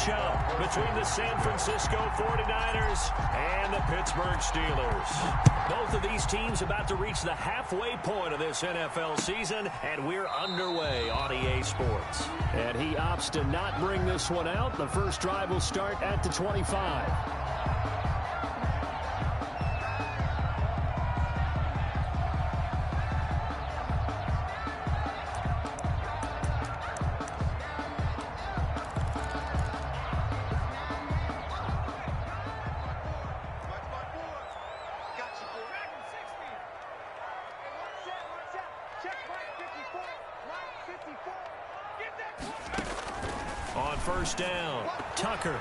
matchup between the San Francisco 49ers and the Pittsburgh Steelers. Both of these teams about to reach the halfway point of this NFL season, and we're underway on EA Sports. And he opts to not bring this one out. The first drive will start at the 25. On first down, Tucker.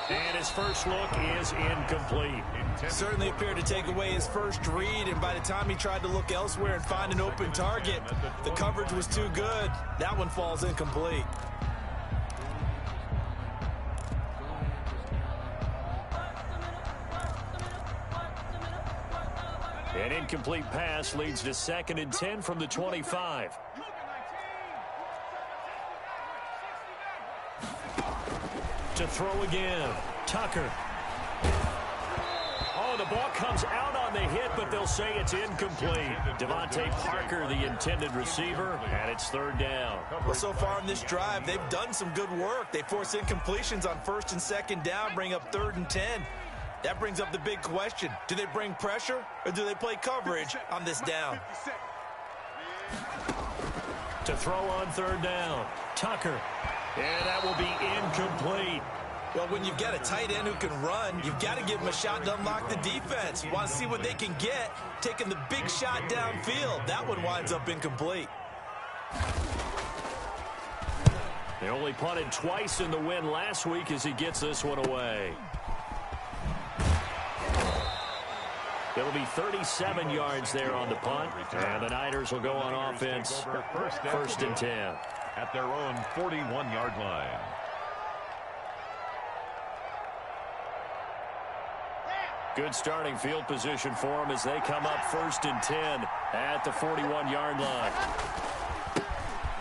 And his first look is incomplete. Certainly appeared to take away his first read, and by the time he tried to look elsewhere and find an open target, the coverage was too good. That one falls incomplete. An incomplete pass leads to 2nd and 10 from the 25. To throw again, Tucker. Oh, the ball comes out on the hit, but they'll say it's incomplete. Devontae Parker, the intended receiver, and it's 3rd down. Well, so far in this drive, they've done some good work. They force incompletions on 1st and 2nd down, bring up 3rd and 10. That brings up the big question. Do they bring pressure, or do they play coverage on this down? To throw on 3rd down, Tucker. And that will be incomplete. Well, when you've got a tight end who can run, you've got to give him a shot to unlock the defense. Want to see what they can get, taking the big shot downfield. That one winds up incomplete. They only punted twice in the win last week as he gets this one away. It'll be 37 yards there on the punt, and the Niners will go on offense 1st and 10. At their own 41-yard line. Good starting field position for them as they come up 1st and 10 at the 41-yard line.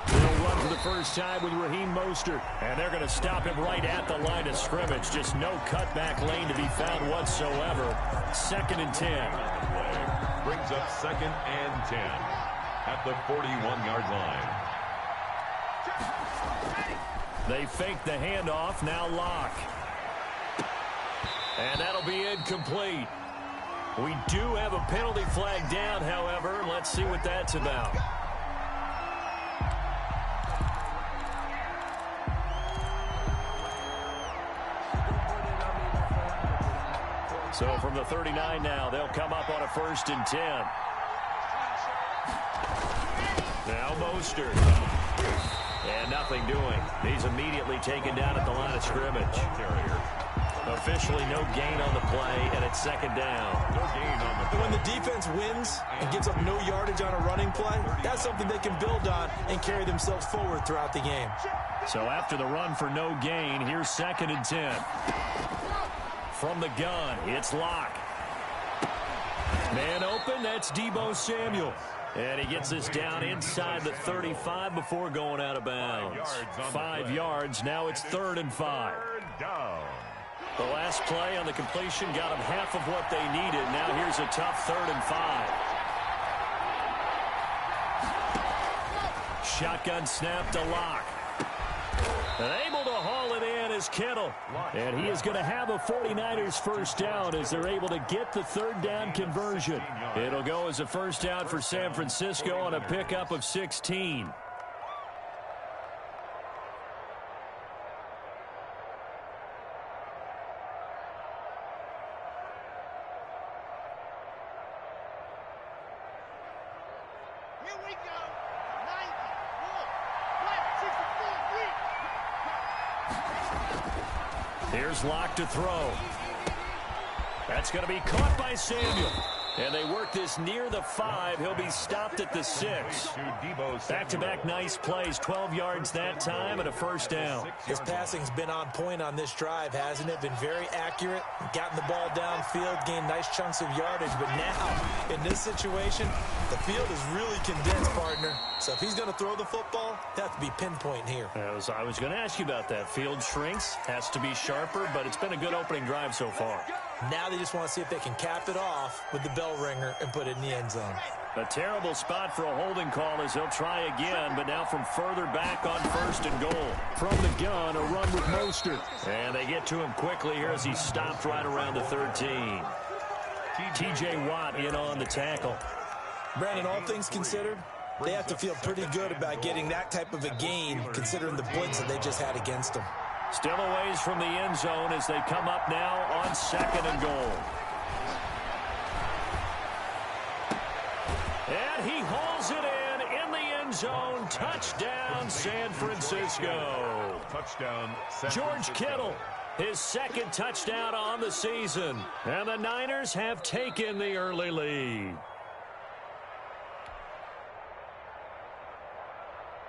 They'll run for the first time with Raheem Mostert, and they're going to stop him right at the line of scrimmage. Just no cutback lane to be found whatsoever. 2nd and 10. Brings up 2nd and 10 at the 41-yard line. They fake the handoff, now Locke. And that'll be incomplete. We do have a penalty flag down, however. Let's see what that's about. So from the 39 now, they'll come up on a 1st and 10. Now Mostert. And nothing doing. He's immediately taken down at the line of scrimmage. Officially no gain on the play, and it's 2nd down. No gain on the play. When the defense wins and gives up no yardage on a running play, that's something they can build on and carry themselves forward throughout the game. So after the run for no gain, here's 2nd and 10. From the gun, it's Locke. Man open, that's Deebo Samuel. And he gets this down inside the 35 before going out of bounds. 5 yards. Now it's 3rd and 5. The last play on the completion got them half of what they needed. Now here's a tough 3rd and 5. Shotgun snap to Locke. And able to haul it in is Kittle. And he is going to have a 49ers first down as they're able to get the 3rd down conversion. It'll go as a first down for San Francisco on a pickup of 16. Here's Locke to throw. That's going to be caught by Samuel. And they work this near the 5. He'll be stopped at the 6. Back-to-back nice plays. 12 yards that time and a first down. His passing's been on point on this drive, hasn't it? Been very accurate. Gotten the ball downfield, gained nice chunks of yardage. But now, in this situation, the field is really condensed, partner. So if he's going to throw the football, he'll have to be pinpoint here. I was going to ask you about that. Field shrinks, has to be sharper, but it's been a good opening drive so far. Now they just want to see if they can cap it off with the bell ringer and put it in the end zone. A terrible spot for a holding call as he'll try again, but now from further back on 1st and goal. From the gun, a run with Mostert. And they get to him quickly here as he's stopped right around the 13. T.J. Watt in on the tackle. Brandon, all things considered, they have to feel pretty good about getting that type of a gain considering the blitz that they just had against them. Still a ways from the end zone as they come up now on 2nd and goal. And he hauls it in the end zone. Touchdown, San Francisco. Touchdown, George Kittle, his 2nd touchdown on the season. And the Niners have taken the early lead.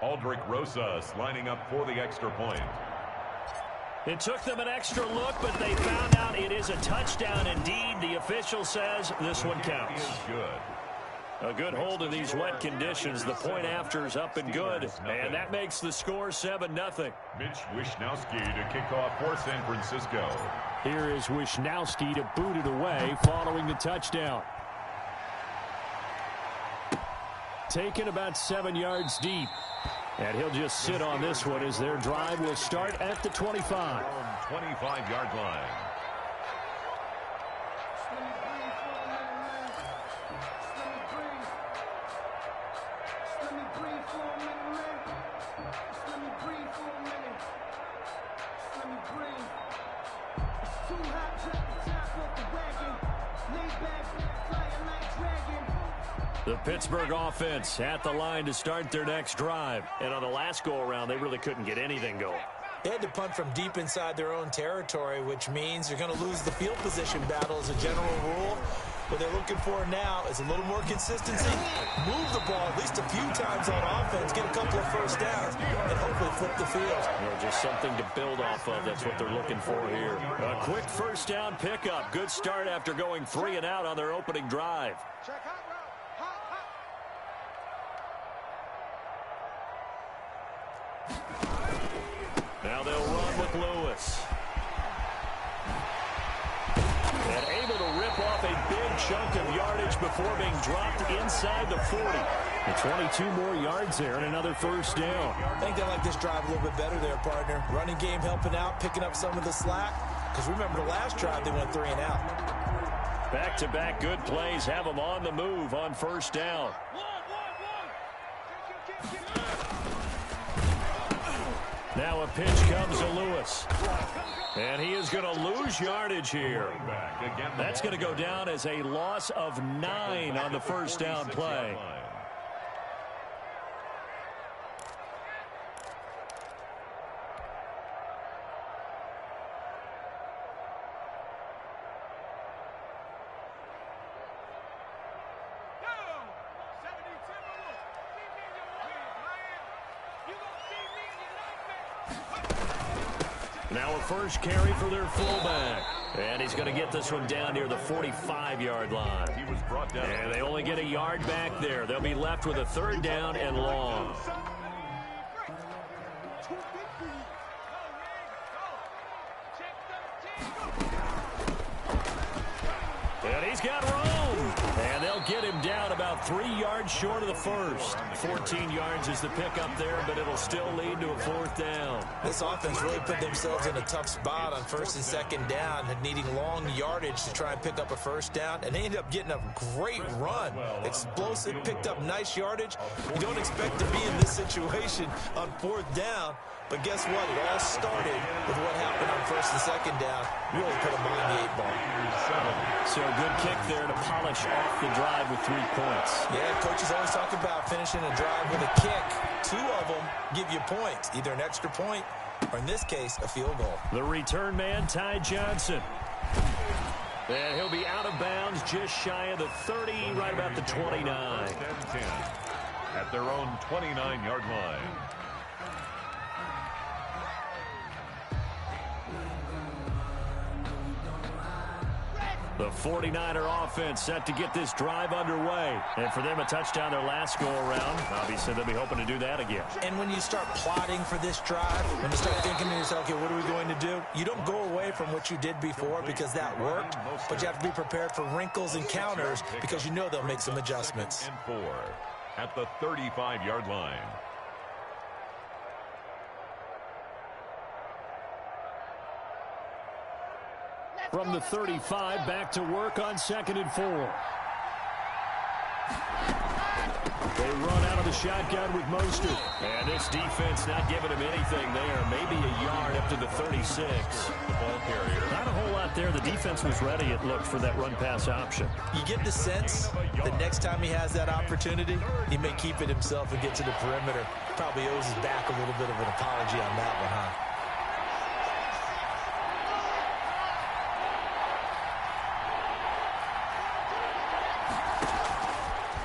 Aldrick Rosas lining up for the extra point. It took them an extra look, but they found out it is a touchdown indeed. The official says this one counts. Good. A good hold in these wet conditions. The point after is up and good, and that makes the score 7-0. Mitch Wishnowsky to kick off for San Francisco. Here is Wishnowsky to boot it away following the touchdown. Taken about 7 yards deep. And he'll just sit on this one as their drive will start at the 25. 25-yard line. The Pittsburgh offense at the line to start their next drive. And on the last go-around, they really couldn't get anything going. They had to punt from deep inside their own territory, which means you're going to lose the field position battle as a general rule. What they're looking for now is a little more consistency. Move the ball at least a few times on offense, get a couple of first downs, and hopefully flip the field. Just something to build off of. That's what they're looking for here. A quick first down pickup. Good start after going 3 and out on their opening drive. Now they'll run with Lewis. And able to rip off a big chunk of yardage before being dropped inside the 40. And 22 more yards there and another first down. I think they like this drive a little bit better there, partner. Running game helping out, picking up some of the slack. Because remember the last drive they went 3 and out. Back-to-back good plays have them on the move on first down. Now a pitch comes to Lewis. And he is going to lose yardage here. That's going to go down as a loss of 9 on the first down play. Now a first carry for their fullback. And he's going to get this one down near the 45-yard line. He was brought down. And they only get a yard back there. They'll be left with a 3rd down and long. And he's got room. And they'll get him down about 3 yards short of the first. 14 yards is the pickup there, but it'll still lead to a 4th down. This offense really put themselves in a tough spot on 1st and 2nd down, and needing long yardage to try and pick up a first down, and they ended up getting a great run. Explosive, picked up nice yardage. You don't expect to be in this situation on 4th down, but guess what? It all started with what happened on 1st and 2nd down. Really put them behind the 8 ball. So a good kick there to polish off the drive with 3 points. Yeah, coaches always talk about finishing a drive with a kick. 2 of them give you points, either an extra point or, in this case, a field goal. The return man, Ty Johnson. And he'll be out of bounds just shy of the 30, right about the 29. First and 10 at their own 29-yard line. The 49er offense set to get this drive underway. And for them, a touchdown their last go-around. Obviously, they'll be hoping to do that again. And when you start plotting for this drive, when you start thinking to yourself, okay, what are we going to do? You don't go away from what you did before because that worked, but you have to be prepared for wrinkles and counters because you know they'll make some adjustments. And 4 at the 35-yard line. From the 35, back to work on 2nd and 4. They run out of the shotgun with Mostert. And this defense not giving him anything there. Maybe a yard up to the 36. The ball carrier. Not a whole lot there. The defense was ready, it looked, for that run-pass option. You get the sense the next time he has that opportunity, he may keep it himself and get to the perimeter. Probably owes his back a little bit of an apology on that one, huh?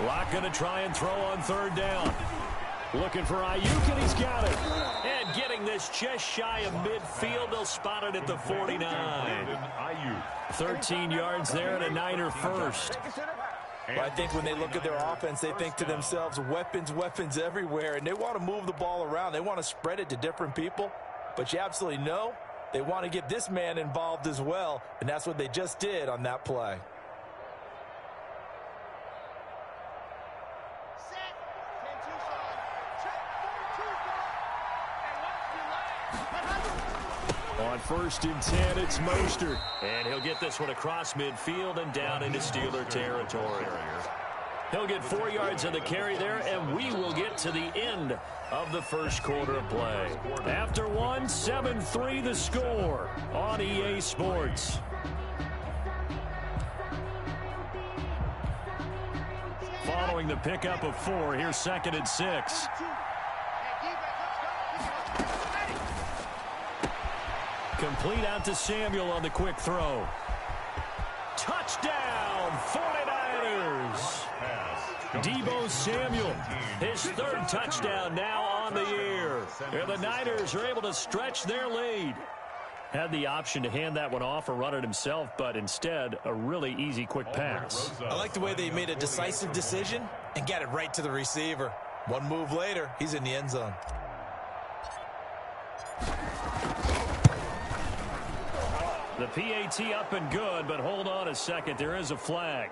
Locke going to try and throw on 3rd down. Looking for Ayuk, and he's got it. And getting this just shy of midfield. They'll spot it at the 49. 13 yards there and a Niner first. Well, I think when they look at their offense, they think to themselves, weapons everywhere, and they want to move the ball around. They want to spread it to different people, but you absolutely know they want to get this man involved as well, and that's what they just did on that play. On 1st and 10, it's Mostert. And he'll get this one across midfield and down into Steeler territory. He'll get 4 yards on the carry there, and we will get to the end of the first quarter of play. After one, 7-3 the score on EA Sports. Following the pickup of 4, here's 2nd and 6. Complete out to Samuel on the quick throw. Touchdown, 49ers. Deebo Samuel, his 3rd touchdown now on the year. And the Niners are able to stretch their lead. Had the option to hand that one off or run it himself, but instead, a really easy quick pass. I like the way they made a decisive decision and got it right to the receiver. One move later, he's in the end zone. The PAT up and good, but hold on a second. There is a flag.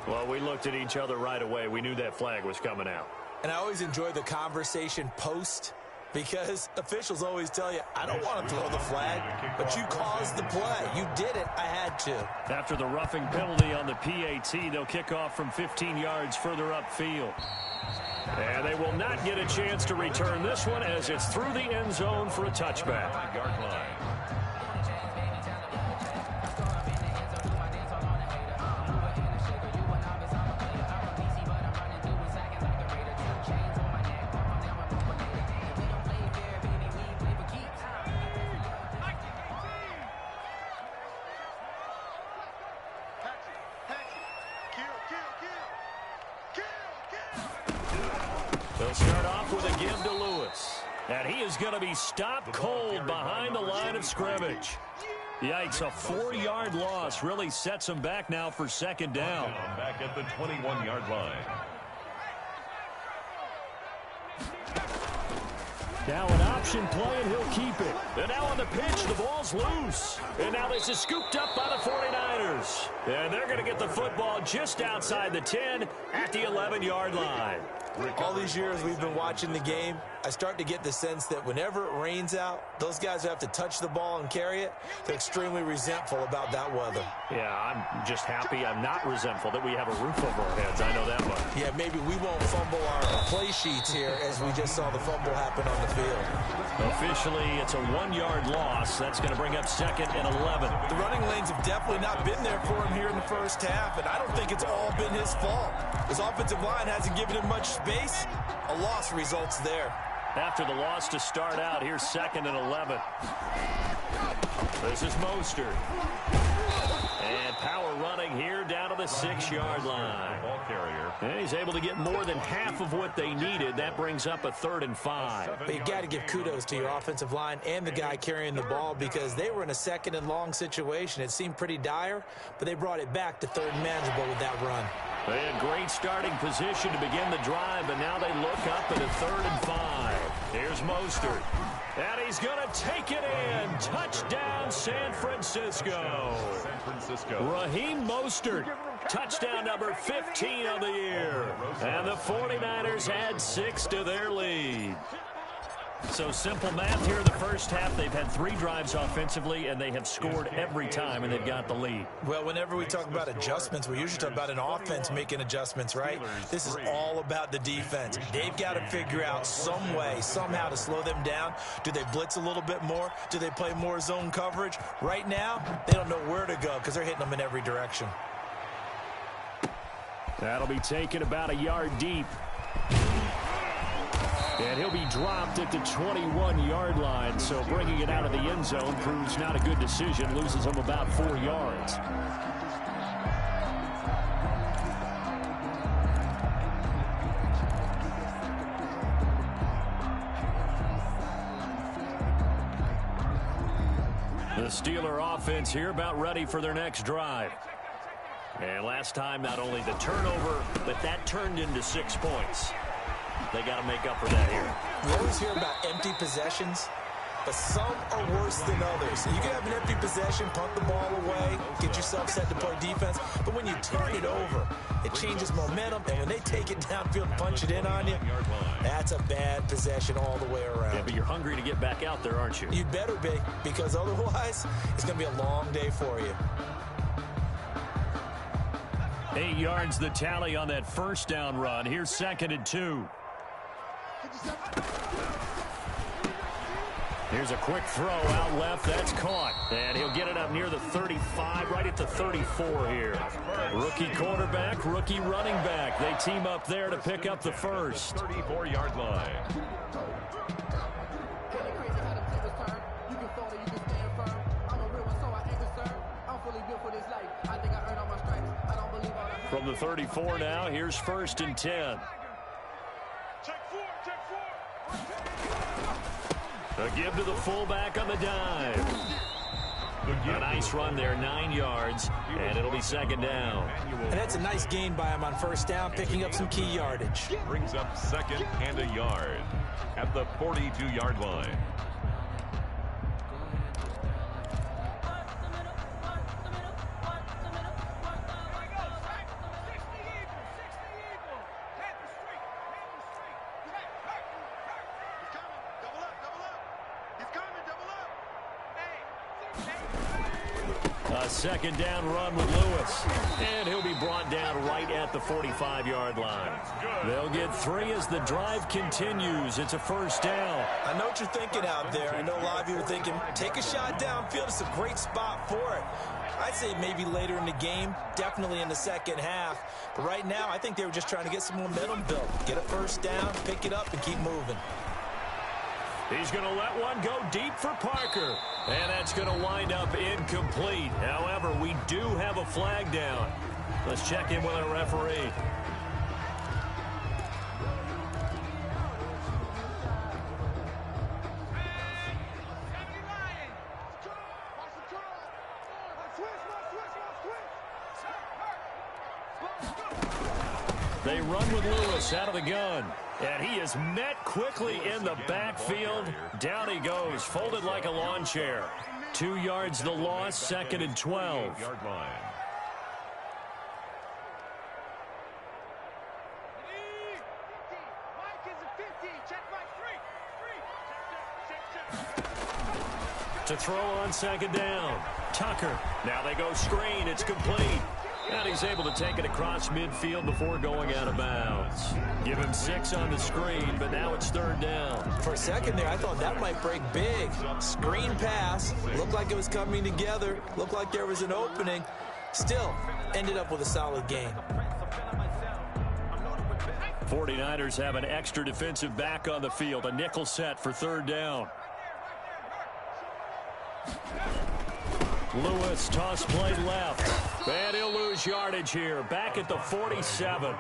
Well, we looked at each other right away. We knew that flag was coming out. And I always enjoy the conversation post because officials always tell you, I don't want to throw the flag, but you caused the play. You did it. I had to. After the roughing penalty on the PAT, they'll kick off from 15 yards further upfield. And they will not get a chance to return this one as it's through the end zone for a touchback. They'll start off with a give to Lewis. And he is going to be stopped cold behind the line of scrimmage. Yikes, a 4-yard loss really sets him back now for 2nd down. Back at the 21-yard line. Now an option play, and he'll keep it. And now on the pitch, the ball's loose. And now this is scooped up by the 49ers. And they're going to get the football just outside the 10 at the 11-yard line. All these years we've been watching the game, I start to get the sense that whenever it rains out, those guys who have to touch the ball and carry it, they're extremely resentful about that weather. Yeah, I'm just happy I'm not resentful that we have a roof over our heads. I know that much. Yeah, maybe we won't fumble our play sheets here as we just saw the fumble happen on the field. Officially, it's a 1-yard loss. That's going to bring up 2nd and 11. The running lanes have definitely not been there for him here in the first half, and I don't think it's all been his fault. His offensive line hasn't given him much space. A loss results there. After the loss to start out, here's 2nd and 11. This is Mostert. And power running here down to the 6-yard line. Ball carrier. And he's able to get more than half of what they needed. That brings up a 3rd and 5. But you got to give kudos to your offensive line and the guy carrying the ball because they were in a 2nd and long situation. It seemed pretty dire, but they brought it back to 3rd and manageable with that run. They had great starting position to begin the drive, but now they look up at a 3rd and 5. Here's Mostert. And he's going to take it in. Touchdown, San Francisco. Raheem Mostert, touchdown number 15 on the year. And the 49ers add 6 to their lead. So simple math here in the first half. They've had 3 drives offensively, and they have scored every time, and they've got the lead. Well, whenever we talk about adjustments, we usually talk about an offense making adjustments, right? This is all about the defense. They've got to figure out some way, somehow to slow them down. Do they blitz a little bit more? Do they play more zone coverage? Right now, they don't know where to go because they're hitting them in every direction. That'll be taken about a yard deep. And he'll be dropped at the 21-yard line, so bringing it out of the end zone proves not a good decision, loses him about 4 yards. The Steeler offense here about ready for their next drive. And last time, not only the turnover, but that turned into 6 points. They got to make up for that here. We always hear about empty possessions, but some are worse than others. You can have an empty possession, punt the ball away, get yourself set to play defense, but when you turn it over, it changes momentum, and when they take it downfield and punch it in on you, that's a bad possession all the way around. Yeah, but you're hungry to get back out there, aren't you? You'd better be, because otherwise, it's going to be a long day for you. 8 yards the tally on that first down run. Here's 2nd and 2. Here's a quick throw out left. That's caught. And he'll get it up near the 35, right at the 34 here. Rookie quarterback, rookie running back. They team up there to pick up the first. 34-yard line. From the 34 now, here's 1st and 10. A give to the fullback on the dive. A nice run there, 9 yards, and it'll be 2nd down. And that's a nice gain by him on 1st down, picking up some key yardage. Brings up 2nd and a yard at the 42-yard line. A 2nd down run with Lewis. And he'll be brought down right at the 45-yard line. They'll get 3 as the drive continues. It's a 1st down. I know what you're thinking out there. I know a lot of you are thinking, take a shot downfield. It's a great spot for it. I'd say maybe later in the game, definitely in the second half. But right now, I think they were just trying to get some momentum built. Get a 1st down, pick it up, and keep moving. He's going to let one go deep for Parker. And that's going to wind up incomplete. However, we do have a flag down. Let's check in with our referee. They run with Lewis out of the gun. And he is met quickly in the backfield. Down he goes, folded like a lawn chair. 2 yards the loss, 2nd and 12. Yard line. To throw on 2nd down. Tucker. Now they go screen. It's complete. And he's able to take it across midfield before going out of bounds. Give him 6 on the screen, but now it's 3rd down. For a second there, I thought that might break big. Screen pass. Looked like it was coming together. Looked like there was an opening. Still, ended up with a solid gain. 49ers have an extra defensive back on the field. A nickel set for 3rd down. Lewis, toss play left. And he'll lose yardage here, back at the 47.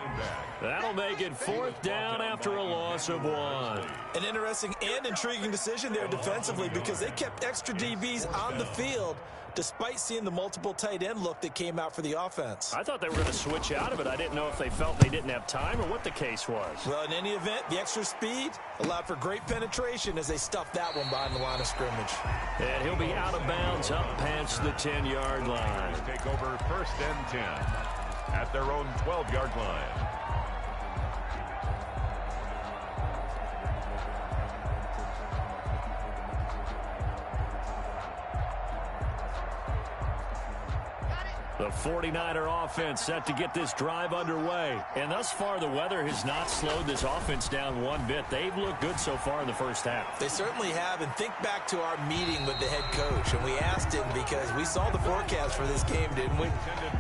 That'll make it 4th down after a loss of 1. An interesting and intriguing decision there defensively because they kept extra DBs on the field despite seeing the multiple tight end look that came out for the offense. I thought they were going to switch out of it. I didn't know if they felt they didn't have time or what the case was. Well, in any event, the extra speed allowed for great penetration as they stuffed that one behind the line of scrimmage. And he'll be out of bounds up past the 10-yard line. Take over 1st and 10 at their own 12-yard line. The 49er offense set to get this drive underway. And thus far, the weather has not slowed this offense down one bit. They've looked good so far in the first half. They certainly have. And think back to our meeting with the head coach. And we asked him because we saw the forecast for this game, didn't we?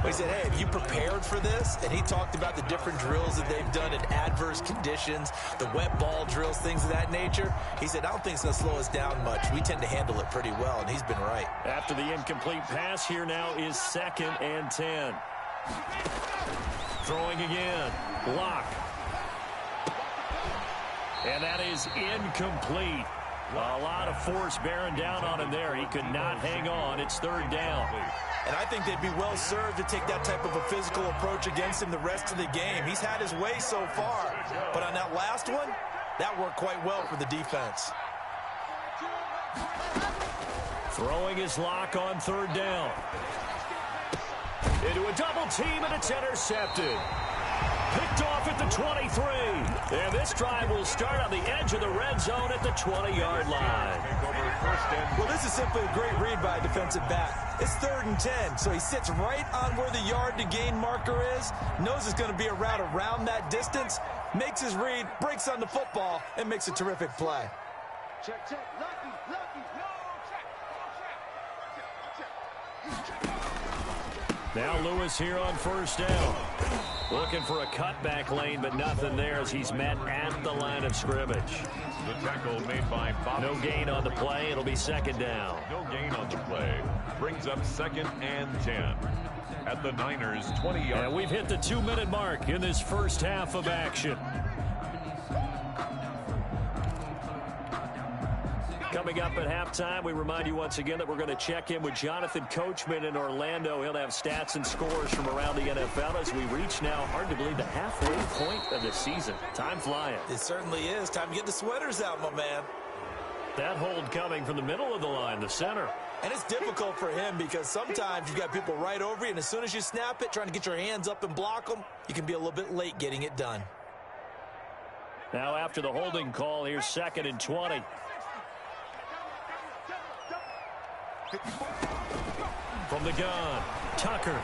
We said, hey, have you prepared for this? And he talked about the different drills that they've done in adverse conditions, the wet ball drills, things of that nature. He said, I don't think it's going to slow us down much. We tend to handle it pretty well, and he's been right. After the incomplete pass, here now is 2nd and 10. Throwing again. Lock. And that is incomplete. A lot of force bearing down on him there. He could not hang on. It's 3rd down. And I think they'd be well served to take that type of a physical approach against him the rest of the game. He's had his way so far. But on that last one, that worked quite well for the defense. Throwing his Lock on 3rd down. Into a double team, and it's intercepted. Picked off at the 23. And this drive will start on the edge of the red zone at the 20-yard line. Well, this is simply a great read by a defensive back. It's 3rd and 10, so he sits right on where the yard-to-gain marker is, knows it's going to be a route around that distance, makes his read, breaks on the football, and makes a terrific play. Check, check, lucky, no check. Now Lewis here on 1st down. Looking for a cutback lane, but nothing there as he's met at the line of scrimmage. The tackle made by Bob. No gain on the play. It'll be 2nd down. No gain on the play. Brings up 2nd and 10 at the Niners' 20-yard. And we've hit the 2-minute mark in this first half of action. Coming up at halftime, we remind you once again that we're going to check in with Jonathan Coachman in Orlando. He'll have stats and scores from around the NFL as we reach now, hard to believe, the halfway point of the season. Time flying. It certainly is. Time to get the sweaters out, my man. That hold coming from the middle of the line, the center. And it's difficult for him because sometimes you've got people right over you, and as soon as you snap it, trying to get your hands up and block them, you can be a little bit late getting it done. Now after the holding call, here's 2nd and 20. From the gun, Tucker.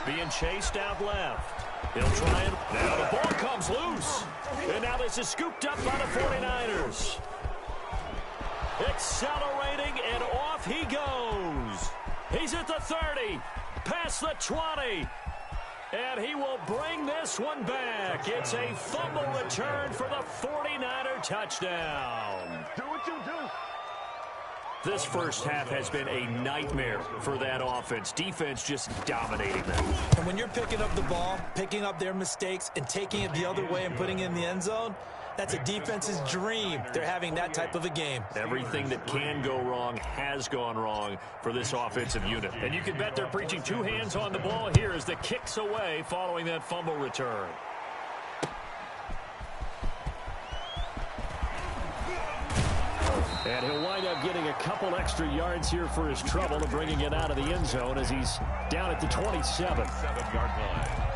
Being chased out left. He'll try it. Now the ball comes loose. And now this is scooped up by the 49ers. Accelerating, and off he goes. He's at the 30, past the 20. And he will bring this one back. It's a fumble return for the 49er touchdown. Do what you do. This first half has been a nightmare for that offense. Defense just dominating them. And when you're picking up the ball, picking up their mistakes, and taking it the other way and putting it in the end zone, that's a defense's dream. They're having that type of a game. Everything that can go wrong has gone wrong for this offensive unit. And you can bet they're preaching 2 hands on the ball here as the kicks away following that fumble return. And he'll wind up getting a couple extra yards here for his trouble and bringing it out of the end zone as he's down at the 27. 7-yard line.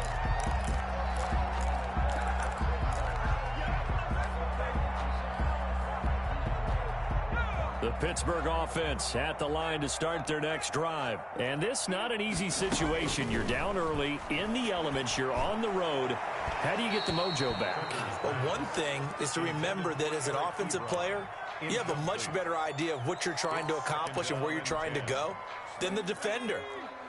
The Pittsburgh offense at the line to start their next drive. And this not an easy situation. You're down early, in the elements, you're on the road. How do you get the mojo back? Well, one thing is to remember that as an offensive player, you have a much better idea of what you're trying to accomplish and where you're trying to go than the defender.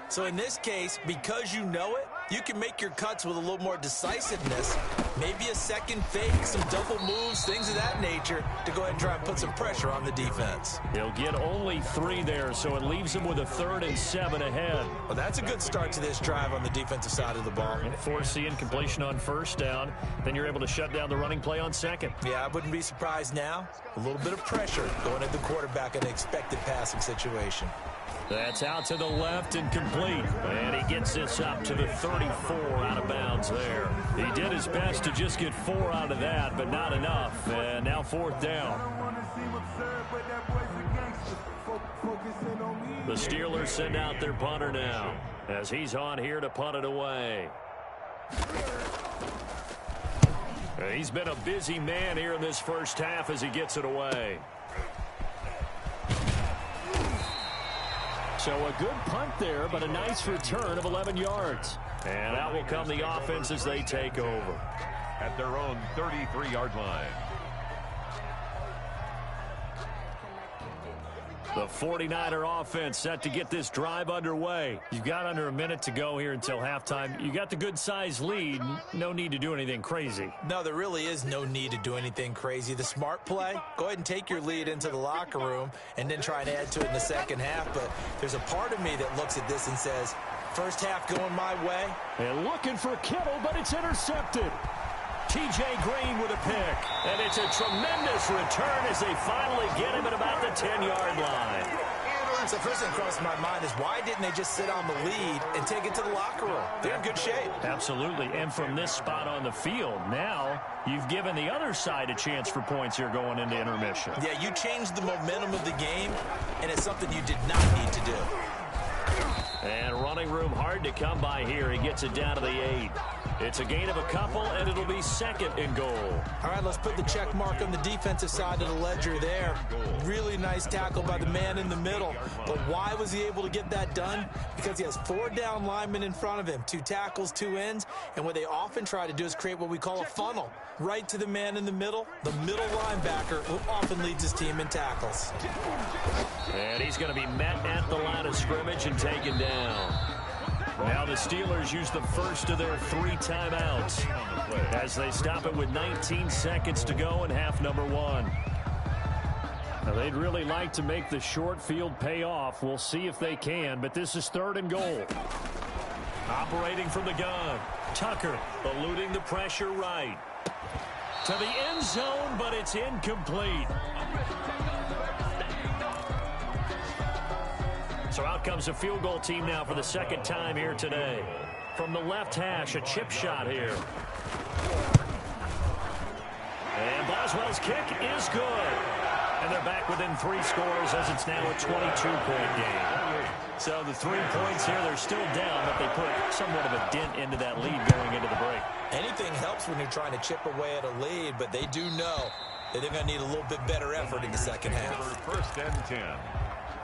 So in this case, because you know it, you can make your cuts with a little more decisiveness Maybe a second fake, some double moves, things of that nature to go ahead and try and put some pressure on the defense. He'll get only 3 there, so it leaves him with a 3rd and 7 ahead. Well, that's a good start to this drive on the defensive side of the ball. Force the incompletion on 1st down. Then you're able to shut down the running play on 2nd. Yeah, I wouldn't be surprised now. A little bit of pressure going at the quarterback in an expected passing situation. That's out to the left and complete. And he gets this up to the 34 out of bounds there. He did his best to just get 4 out of that, but not enough. And now 4th down. The Steelers send out their punter now as he's on here to punt it away. He's been a busy man here in this first half as he gets it away. So a good punt there, but a nice return of 11 yards. And out will come the offense as they take over. At their own 33-yard line. The 49er offense set to get this drive underway. You've got under a minute to go here until halftime. You got the good-sized lead. No need to do anything crazy. No, there really is no need to do anything crazy. The smart play, go ahead and take your lead into the locker room and then try and add to it in the second half. But there's a part of me that looks at this and says, first half going my way. And looking for Kittle, but it's intercepted. T.J. Green with a pick. And it's a tremendous return as they finally get him at about the 10-yard line. So first thing crossed my mind is why didn't they just sit on the lead and take it to the locker room? They're in good shape. Absolutely. And from this spot on the field, now you've given the other side a chance for points here going into intermission. Yeah, you changed the momentum of the game, and it's something you did not need to do. And running room hard to come by here. He gets it down to the 8. It's a gain of a couple, and it'll be 2nd and goal. All right, let's put the check mark on the defensive side of the ledger there. Really nice tackle by the man in the middle. But why was he able to get that done? Because he has 4 down linemen in front of him, 2 tackles, 2 ends. And what they often try to do is create what we call a funnel. Right to the man in the middle. The middle linebacker who often leads his team in tackles. And he's going to be met at the line of scrimmage and taken down. Now the Steelers use the first of their 3 timeouts as they stop it with 19 seconds to go in half number 1. Now they'd really like to make the short field pay off. We'll see if they can, but this is 3rd and goal. Operating from the gun. Tucker eluding the pressure right. To the end zone, but it's incomplete. So out comes a field goal team now for the 2nd time here today. From the left hash, a chip shot here. And Boswell's kick is good. And they're back within 3 scores as it's now a 22-point game. So the 3 points here, they're still down, but they put somewhat of a dent into that lead going into the break. Anything helps when you're trying to chip away at a lead, but they do know that they're going to need a little bit better effort in the second half. 1st and 10.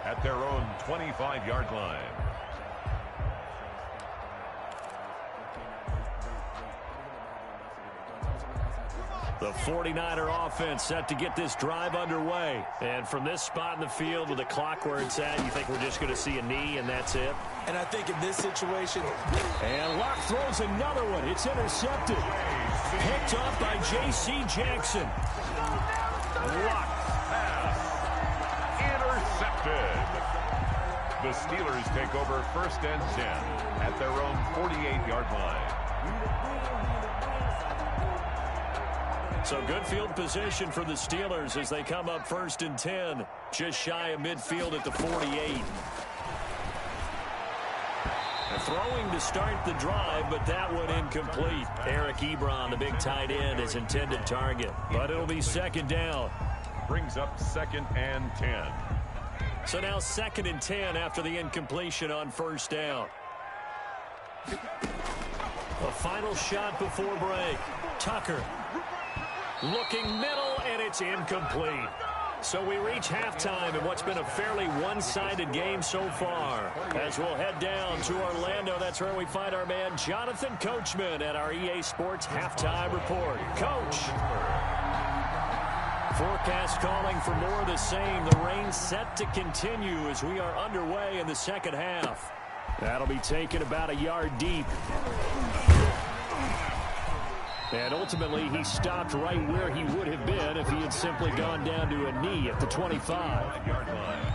At their own 25-yard line. The 49er offense set to get this drive underway. And from this spot in the field with the clock where it's at, you think we're just going to see a knee and that's it? And I think in this situation... And Locke throws another one. It's intercepted. Picked off by J.C. Jackson. Locke. The Steelers take over 1st and 10 at their own 48-yard line. So good field position for the Steelers as they come up 1st and 10, just shy of midfield at the 48. Throwing to start the drive, but that one incomplete. Eric Ebron, the big tight end, his intended target. But it'll be 2nd down. Brings up 2nd and 10. So now 2nd and 10 after the incompletion on 1st down. A final shot before break. Tucker looking middle, and it's incomplete. So we reach halftime in what's been a fairly one-sided game so far. As we'll head down to Orlando, that's where we find our man Jonathan Coachman at our EA Sports Halftime Report. Coach. Forecast calling for more of the same. The rain set to continue as we are underway in the second half. That'll be taken about a yard deep. And ultimately, he stopped right where he would have been if he had simply gone down to a knee at the 25-yard line.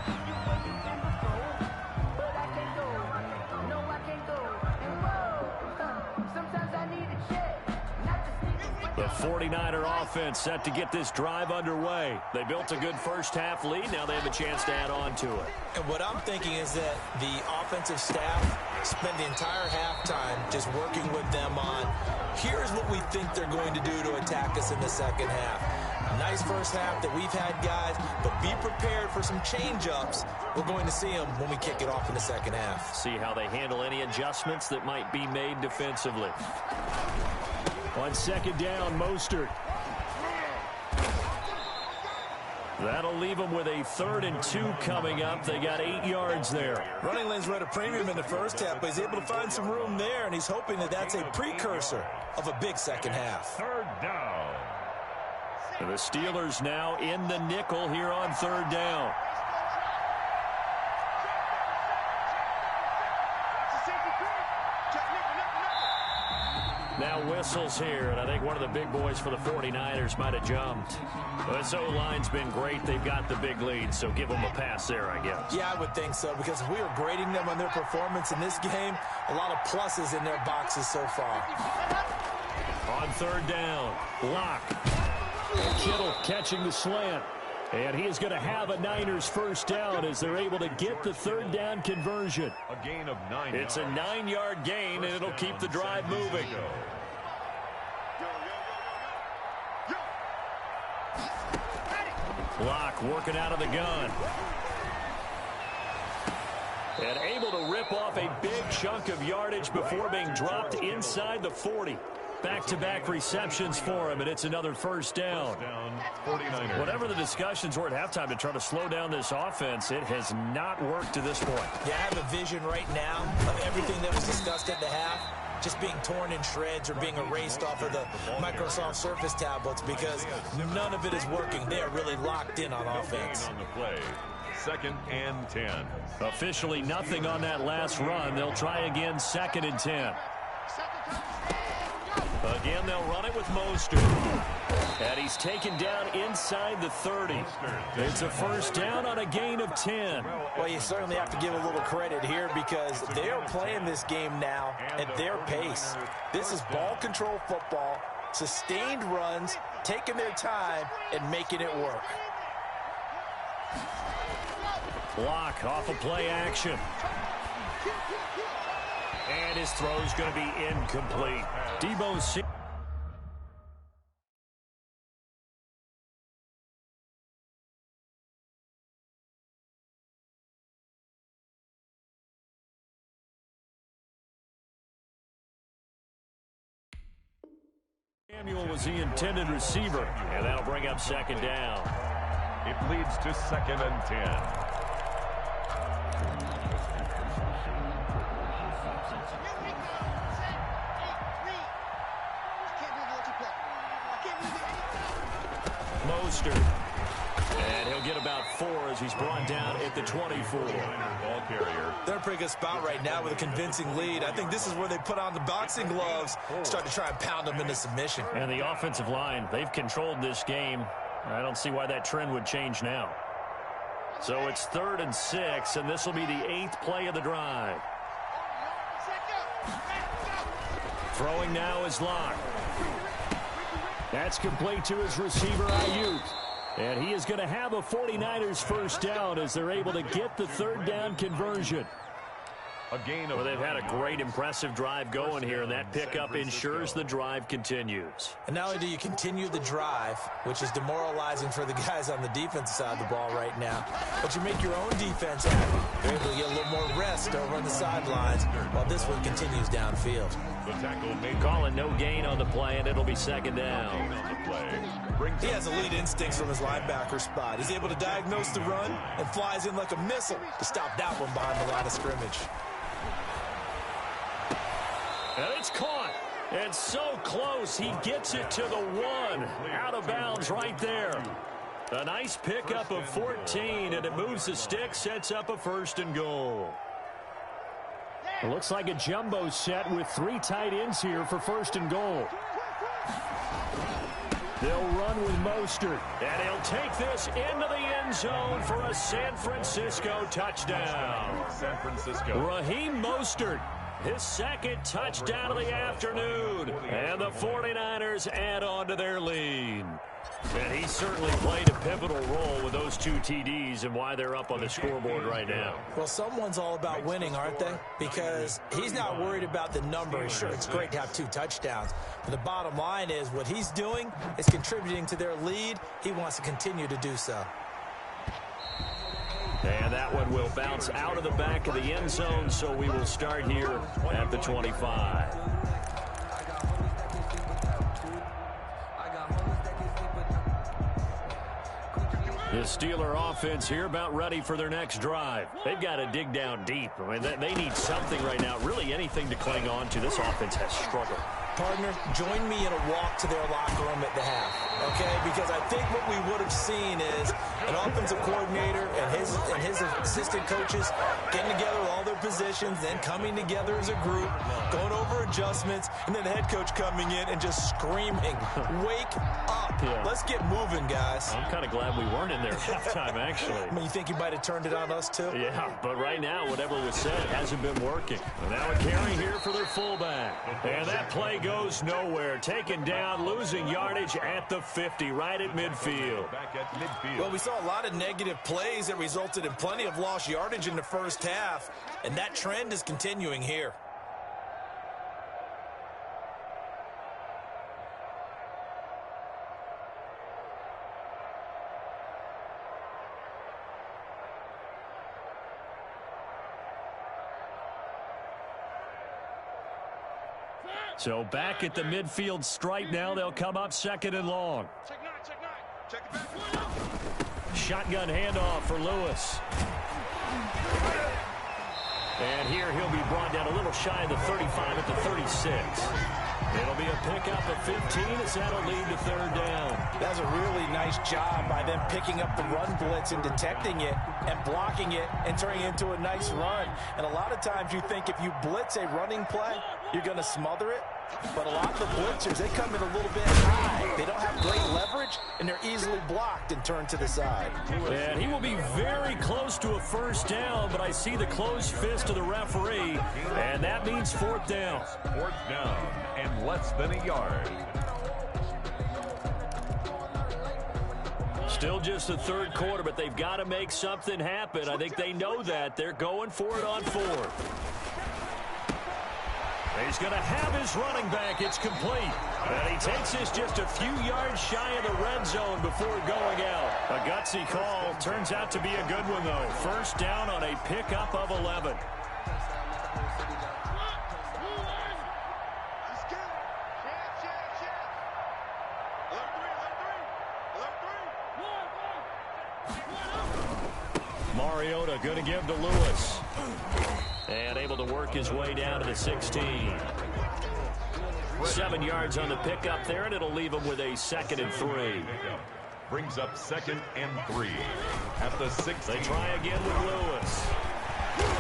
The 49er offense set to get this drive underway. They built a good first-half lead. Now they have a chance to add on to it. And what I'm thinking is that the offensive staff spent the entire halftime just working with them on, here's what we think they're going to do to attack us in the second half. Nice first half that we've had, guys, but be prepared for some change-ups. We're going to see them when we kick it off in the second half. See how they handle any adjustments that might be made defensively. On second down, Mostert. That'll leave them with a 3rd and 2 coming up. They got 8 yards there. Running lanes were at a premium in the first half, but he's able to find some room there, and he's hoping that that's a precursor of a big second half. 3rd down. And the Steelers now in the nickel here on 3rd down. Now whistles here, and I think one of the big boys for the 49ers might have jumped. This O-line's been great. They've got the big lead, so give them a pass there, I guess. Yeah, I would think so, because if we were grading them on their performance in this game, a lot of pluses in their boxes so far. On 3rd down, Locke. And Kittle catching the slant. And he is going to have a Niners first down as they're able to get the 3rd down conversion. A gain of 9 It's a 9-yard gain, and it'll keep the drive moving. Locke working out of the gun. And able to rip off a big chunk of yardage before being dropped inside the 40. Back-to-back receptions for him, and it's another first down. Whatever the discussions were at halftime to try to slow down this offense, it has not worked to this point. Yeah, I have a vision right now of everything that was discussed at the half just being torn in shreds or being erased off of the Microsoft Surface tablets because none of it is working. They are really locked in on offense. On the play. 2nd and 10. Officially nothing on that last run. They'll try again 2nd and 10. Again, they'll run it with Mostert. And he's taken down inside the 30. It's a first down on a gain of 10. Well, you certainly have to give a little credit here because they are playing this game now at their pace. This is ball control football, sustained runs, taking their time, and making it work. Block off of play action. And his throw's going to be incomplete. Debo Samuel was the intended receiver, and that'll bring up 2nd down. It leads to 2nd and 10. Mostert. And he'll get about 4 as he's brought down at the 24. Ball carrier. They're in a pretty good spot right now with a convincing lead. I think this is where they put on the boxing gloves, start to try and pound them into submission. And the offensive line, they've controlled this game. I don't see why that trend would change now. So it's 3rd and 6, and this will be the 8th play of the drive. Throwing now is Locke. That's complete to his receiver, Ayuk. And he is going to have a 49ers first down as they're able to get the 3rd down conversion. A gain of They've had a great, impressive drive going here, and that pickup ensures the drive continues. And not only do you continue the drive, which is demoralizing for the guys on the defensive side of the ball right now, but you make your own defense happy. You're able to get a little more rest over on the sidelines while this one continues downfield. the tackle made. Calling no gain on the play, and it'll be 2nd down. He has elite instincts from his linebacker spot. He's able to diagnose the run and flies in like a missile to stop that one behind the line of scrimmage. And it's caught. And so close, he gets it to the 1. Out of bounds right there. A nice pickup of 14, and it moves the stick, sets up a 1st and goal. It looks like a jumbo set with 3 tight ends here for 1st and goal. They'll run with Mostert, and he'll take this into the end zone for a San Francisco touchdown. San Francisco. Raheem Mostert, his second touchdown of the afternoon, and the 49ers add on to their lead. And he certainly played a pivotal role with those 2 TDs and why they're up on the scoreboard right now. Well, someone's all about winning, aren't they? Because he's not worried about the numbers. Sure, it's great to have 2 touchdowns. But the bottom line is what he's doing is contributing to their lead. He wants to continue to do so. And that one will bounce out of the back of the end zone, so we will start here at the 25. The Steeler offense here about ready for their next drive. They've got to dig down deep. I mean, they need something right now, really anything to cling on to. This offense has struggled. Partner, join me in a walk to their locker room at the half, okay? Because I think what we would have seen is an offensive coordinator and his assistant coaches getting together with all their positions, then coming together as a group, going over adjustments, and then the head coach coming in and just screaming, wake up. Yeah. Let's get moving, guys. I'm kind of glad we weren't in there at halftime, actually. I mean, you think he might have turned it on us, too? Yeah, but right now, whatever was said hasn't been working. And now a carry here for their fullback. And that play goes nowhere. Taken down, losing yardage at the 50, right at midfield. Back at midfield. Well, we saw a lot of negative plays that resulted in plenty of lost yardage in the first half, and that trend is continuing here. So back at the midfield stripe now, they'll come up 2nd and long. Shotgun handoff for Lewis. And here he'll be brought down a little shy of the 35 at the 36. It'll be a pickup of 15 as that'll lead to 3rd down. That's a really nice job by them picking up the run blitz and detecting it and blocking it and turning it into a nice run. And a lot of times you think if you blitz a running play, you're going to smother it. But a lot of the blitzers, they come in a little bit high. They don't have great leverage, and they're easily blocked and turned to the side. And he will be very close to a 1st down, but I see the closed fist of the referee, and that means 4th down. 4th down and less than a yard. Still just the 3rd quarter, but they've got to make something happen. I think they know that. They're going for it on 4th. He's going to have his running back. It's complete. And he takes this just a few yards shy of the red zone before going out. A gutsy call. Turns out to be a good one, though. 1st down on a pickup of 11. Mariota going to give to Lewis. And able to work his way down to the 16. 7 yards on the pickup there, and it'll leave him with a 2nd and 3. Brings up 2nd and 3 at the 6. They try again with Lewis.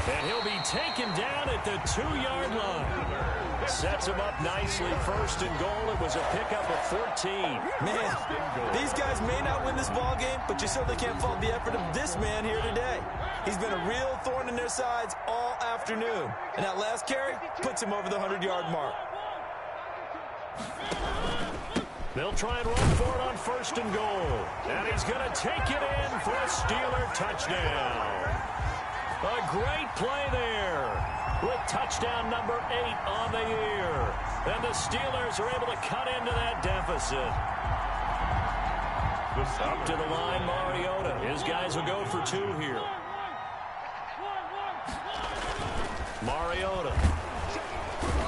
And he'll be taken down at the 2-yard line. Sets him up nicely. 1st and goal. It was a pickup of 14. Man, these guys may not win this ball game, but you certainly can't fault the effort of this man here today. He's been a real thorn in their sides all afternoon. And that last carry puts him over the 100-yard mark. They'll try and run for it on 1st and goal. And he's going to take it in for a Steeler touchdown. A great play there with touchdown number 8 on the year. And the Steelers are able to cut into that deficit. Up to the line, Mariota. His guys will go for 2 here. Mariota.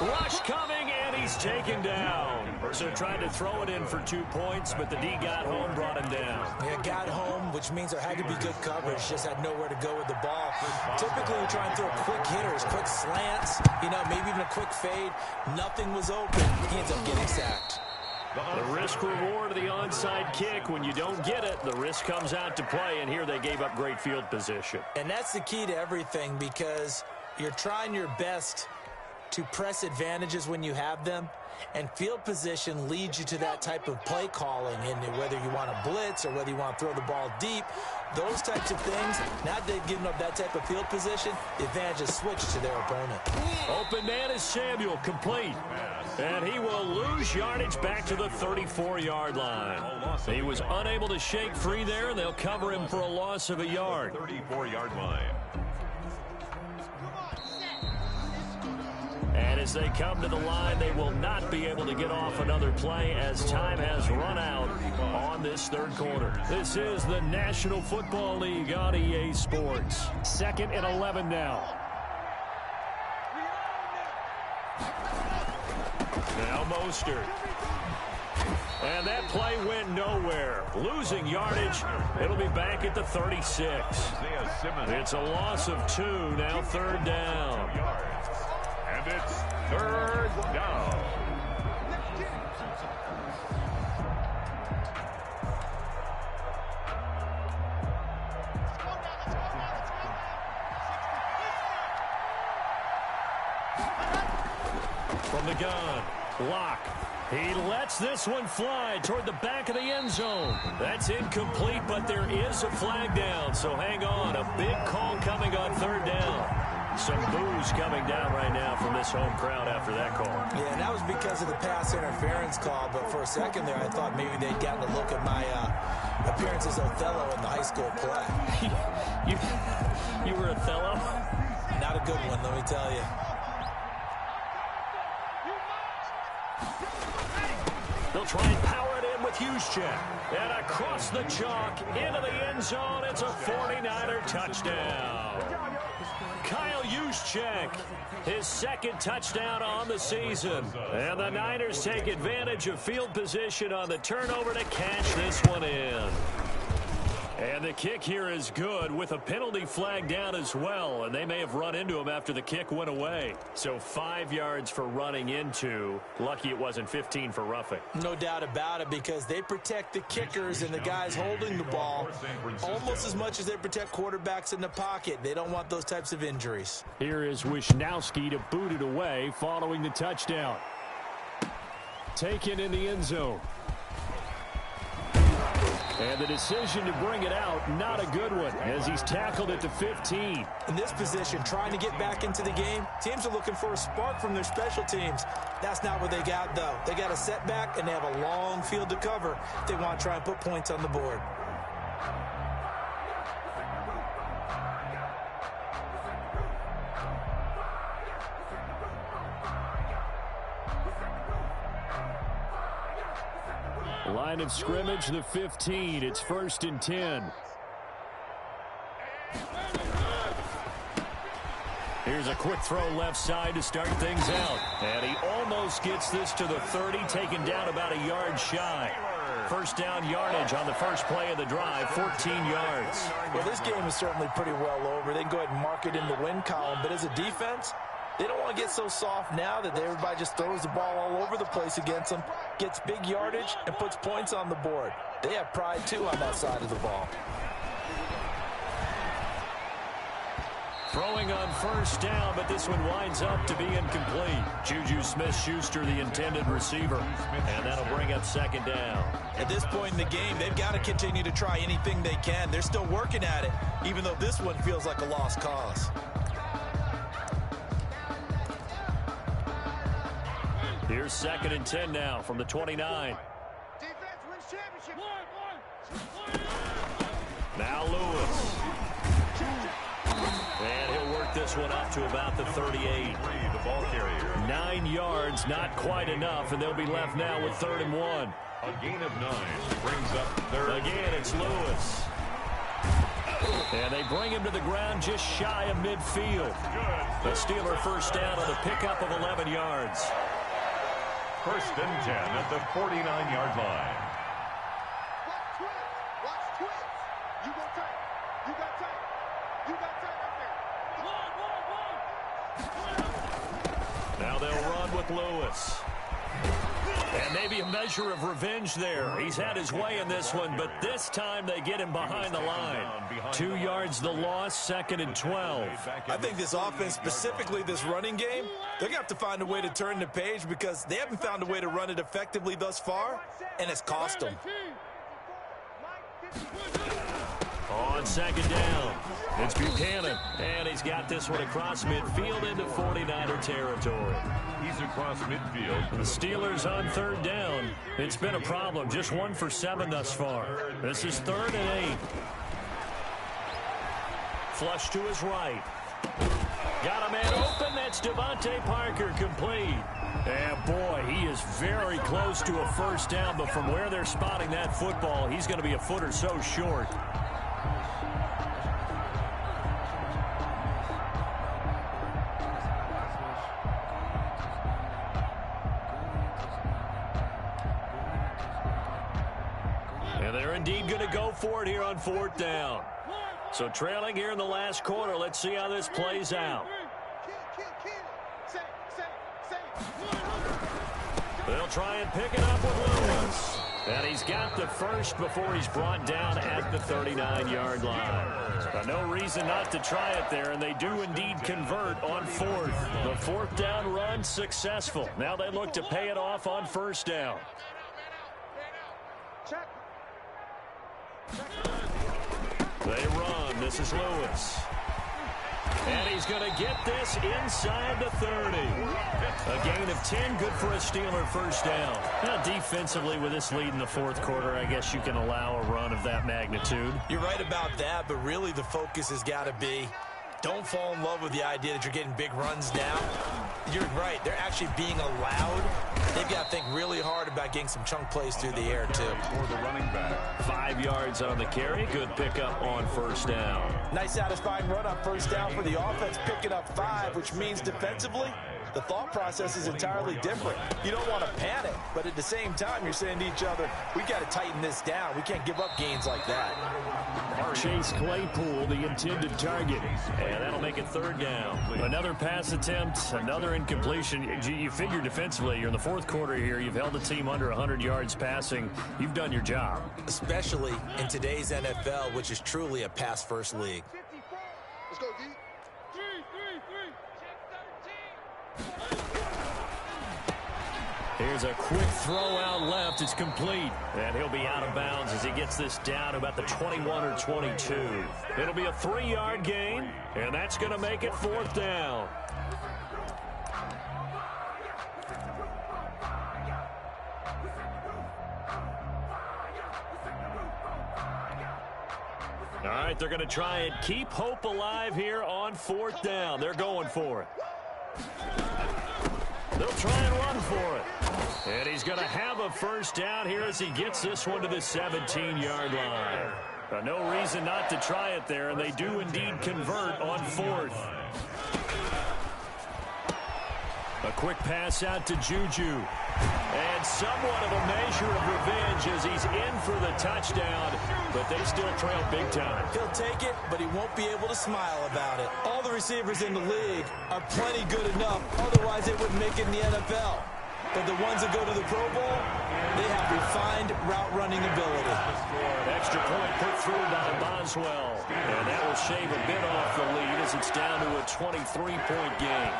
Rush coming, and he's taken down. So trying to throw it in for 2 points, but the D got home, brought him down. Yeah, got home, which means there had to be good coverage. Just had nowhere to go with the ball. Typically, we try and throw quick hitters, quick slants, maybe even a quick fade. Nothing was open. He ends up getting sacked. The risk reward of the onside kick. When you don't get it, the risk comes out to play, and here they gave up great field position. And that's the key to everything, because you're trying your best to press advantages when you have them, and field position leads you to that type of play calling, and whether you want to blitz or whether you want to throw the ball deep, those types of things, now that they've given up that type of field position, the advantage is switched to their opponent. Open man is Samuel, complete. And he will lose yardage back to the 34-yard line. He was unable to shake free there, and they'll cover him for a loss of a yard. 34-yard line. And as they come to the line, they will not be able to get off another play as time has run out on this third quarter. This is the National Football League on EA Sports. 2nd and 11 now. Now Mostert. And that play went nowhere. Losing yardage. It'll be back at the 36. It's a loss of 2. Now 3rd down. And it's 3rd down. From the gun, Locke. He lets this one fly toward the back of the end zone. That's incomplete, but there is a flag down, so hang on. A big call coming on 3rd down. Some boos coming down right now from this home crowd after that call. Yeah, and that was because of the pass interference call, but for a second there, I thought maybe they'd gotten a look at my appearance as Othello in the high school play. You were Othello? Not a good one, let me tell you. They'll try and power it in with Juszczyk. And across the chalk, into the end zone, it's a 49er touchdown. Kyle Juszczyk, his 2nd touchdown on the season. And the Niners take advantage of field position on the turnover to cash this one in. And the kick here is good with a penalty flag down as well. And they may have run into him after the kick went away. So 5 yards for running into. Lucky it wasn't 15 for roughing. No doubt about it, because they protect the kickers and the guys holding the ball almost as much as they protect quarterbacks in the pocket. They don't want those types of injuries. Here is Wisnowski to boot it away following the touchdown. Taken in the end zone. And the decision to bring it out, not a good one, as he's tackled at the 15. In this position, trying to get back into the game, teams are looking for a spark from their special teams. That's not what they got, though. They got a setback, and they have a long field to cover if they want to try and put points on the board. Line of scrimmage, the 15. It's 1st and 10. Here's a quick throw left side to start things out. And he almost gets this to the 30, taken down about a yard shy. 1st down yardage on the first play of the drive, 14 yards. Well, this game is certainly pretty well over. They can go ahead and mark it in the win column, but as a defense, they don't want to get so soft now that everybody just throws the ball all over the place against them, gets big yardage, and puts points on the board. They have pride, too, on that side of the ball. Throwing on 1st down, but this one winds up to be incomplete. Juju Smith-Schuster, the intended receiver, and that'll bring up 2nd down. At this point in the game, they've got to continue to try anything they can. They're still working at it, even though this one feels like a lost cause. Here's 2nd and 10 now from the 29. Defense wins championship. Now Lewis. And he'll work this one up to about the 38. The ball carrier. 9 yards, not quite enough, and they'll be left now with 3rd and 1. A gain of 9 brings up 3rd. Again, it's Lewis. And they bring him to the ground just shy of midfield. The Steeler 1st down on the pickup of 11 yards. 1st and 10 at the 49-yard line. Watch twins. Watch twins. You go tight. You got tight. You got tight up there. Now they'll run with Lewis. And maybe a measure of revenge there. He's had his way in this one, but this time they get him behind the line. 2 yards the loss, 2nd and 12. I think this offense, specifically this running game, they're going to have to find a way to turn the page because they haven't found a way to run it effectively thus far, and it's cost them. On 2nd down, it's Buchanan, and he's got this one across midfield into 49er territory. He's across midfield. The Steelers on 3rd down. It's been a problem, just 1 for 7 thus far. This is 3rd and 8. Flush to his right. Got a man open. That's Devontae Parker, complete. And boy, he is very close to a first down, but from where they're spotting that football, he's going to be a foot or so short. And they're indeed going to go for it here on 4th down. So trailing here in the last quarter, let's see how this plays out. They'll try and pick it up with Lewis. And he's got the first before he's brought down at the 39-yard line. No reason not to try it there, and they do indeed convert on 4th. The 4th down run successful. Now they look to pay it off on 1st down. They run. This is Lewis. And he's going to get this inside the 30. A gain of 10, good for a Steeler first down. Now, defensively, with this lead in the 4th quarter, I guess you can allow a run of that magnitude. You're right about that, but really the focus has got to be don't fall in love with the idea that you're getting big runs now. You're right. They're actually being allowed. They've got to think really hard about getting some chunk plays through the air, too. For the running back. 5 yards on the carry. Good pickup on 1st down. Nice satisfying run on 1st down for the offense, picking up 5, which means defensively, the thought process is entirely different. You don't want to panic, but at the same time, you're saying to each other, we got to tighten this down. We can't give up gains like that. Chase Claypool, the intended target, and that'll make it 3rd down. Another pass attempt, another incompletion. You figure defensively, you're in the 4th quarter here. You've held the team under 100 yards passing. You've done your job. Especially in today's NFL, which is truly a pass-first league. Let's go, D. 3. Here's a quick throw out left. It's complete. And he'll be out of bounds as he gets this down to about the 21 or 22. It'll be a 3-yard gain, and that's going to make it 4th down. All right, they're going to try and keep hope alive here on 4th down. They're going for it. They'll try and run for it. And he's going to have a first down here as he gets this one to the 17-yard line. No reason not to try it there, and they do indeed convert on 4th. A quick pass out to Juju. And somewhat of a measure of revenge as he's in for the touchdown, but they still trail big time. He'll take it, but he won't be able to smile about it. All the receivers in the league are plenty good enough, otherwise they wouldn't make it in the NFL. But the ones that go to the Pro Bowl, they have refined route running ability. An extra point put through by Boswell. And that will shave a bit off the lead as it's down to a 23-point game.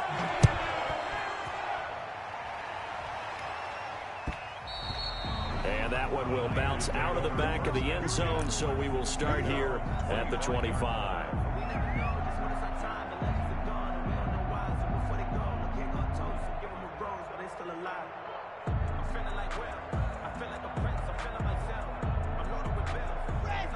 And that one will bounce out of the back of the end zone, so we will start here at the 25.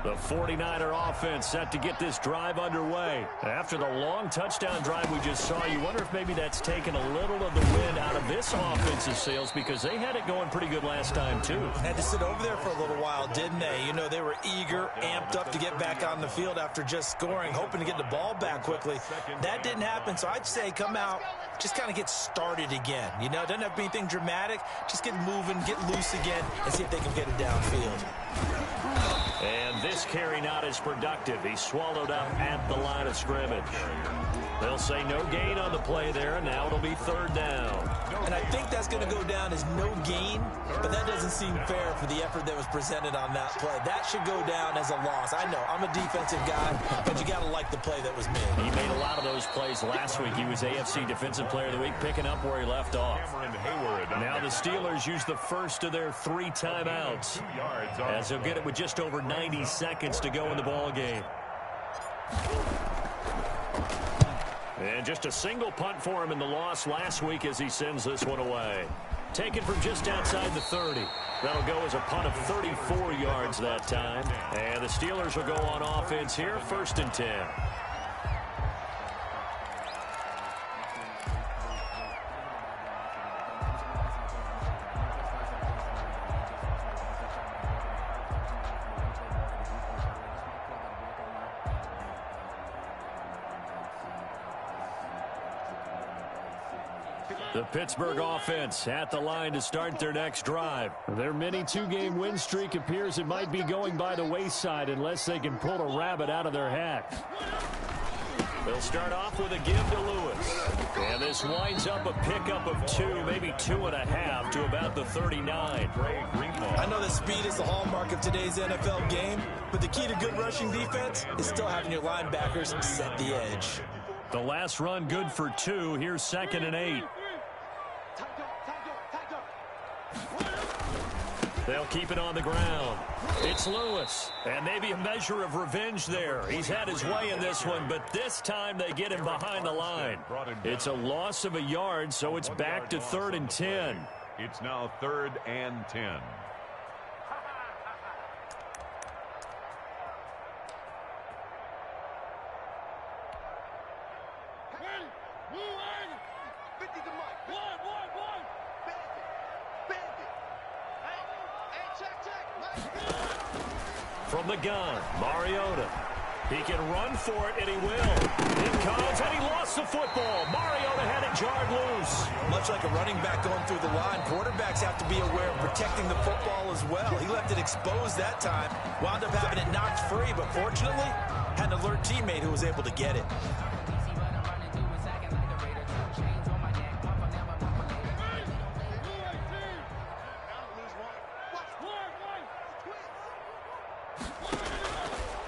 The 49er offense set to get this drive underway. After the long touchdown drive we just saw, you wonder if maybe that's taken a little of the wind out of this offensive sails because they had it going pretty good last time, too. Had to sit over there for a little while, didn't they? You know, they were eager, amped up to get back on the field after just scoring, hoping to get the ball back quickly. That didn't happen, so I'd say come out, just kind of get started again. You know, it doesn't have to be anything dramatic. Just get moving, get loose again, and see if they can get it downfield. And this carry not as productive. He swallowed up at the line of scrimmage. They'll say no gain on the play there, and now it'll be third down. And I think that's going to go down as no gain, but that doesn't seem fair for the effort that was presented on that play. That should go down as a loss. I know, I'm a defensive guy, but you got to like the play that was made. He made a lot of those plays last week. He was AFC Defensive Player of the Week, picking up where he left off. Now the Steelers use the first of their 3 timeouts, as they'll get it with just over 90 seconds to go in the ball game. And just a single punt for him in the loss last week as he sends this one away. Taken from just outside the 30. That'll go as a punt of 34 yards that time. And the Steelers will go on offense here, 1st and 10. The Pittsburgh offense at the line to start their next drive. Their mini 2-game win streak appears it might be going by the wayside unless they can pull a rabbit out of their hat. They'll start off with a give to Lewis. And this winds up a pickup of 2, maybe 2.5 to about the 39. I know that speed is the hallmark of today's NFL game, but the key to good rushing defense is still having your linebackers set the edge. The last run good for 2. Here's 2nd and 8. They'll keep it on the ground. It's Lewis, and maybe a measure of revenge there. He's had his way in this one, but this time they get him behind the line. It's a loss of a yard, so it's back to 3rd and 10. It's now 3rd and 10. From the gun, Mariota. He can run for it, and he will. It comes, and he lost the football. Mariota had it jarred loose. Much like a running back going through the line, quarterbacks have to be aware of protecting the football as well. He left it exposed that time, wound up having it knocked free, but fortunately, had an alert teammate who was able to get it.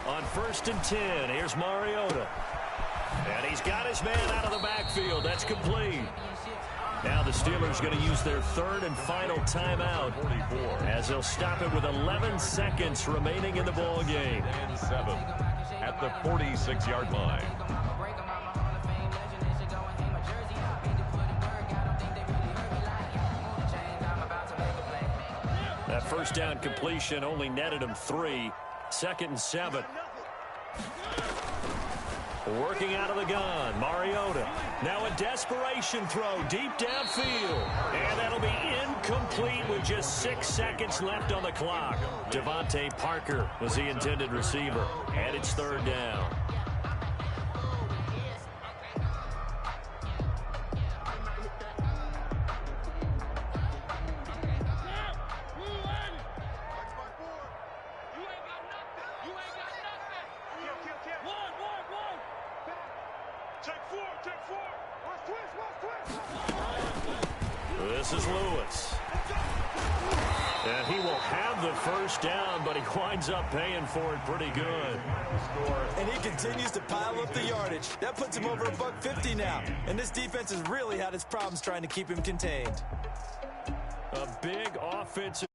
On 1st and 10, here's Mariota. And he's got his man out of the backfield. That's complete. Now the Steelers going to use their 3rd and final timeout as they'll stop it with 11 seconds remaining in the ball game. And 7 at the 46-yard line. That first down completion only netted him 3. 2nd and 7. Working out of the gun, Mariota. Now a desperation throw deep downfield. And that'll be incomplete with just 6 seconds left on the clock. Devontae Parker was the intended receiver. And it's 3rd down. This is Lewis. And he will have the first down, but he winds up paying for it pretty good. And he continues to pile up the yardage. That puts him over $150 now. And this defense has really had its problems trying to keep him contained. A big offensive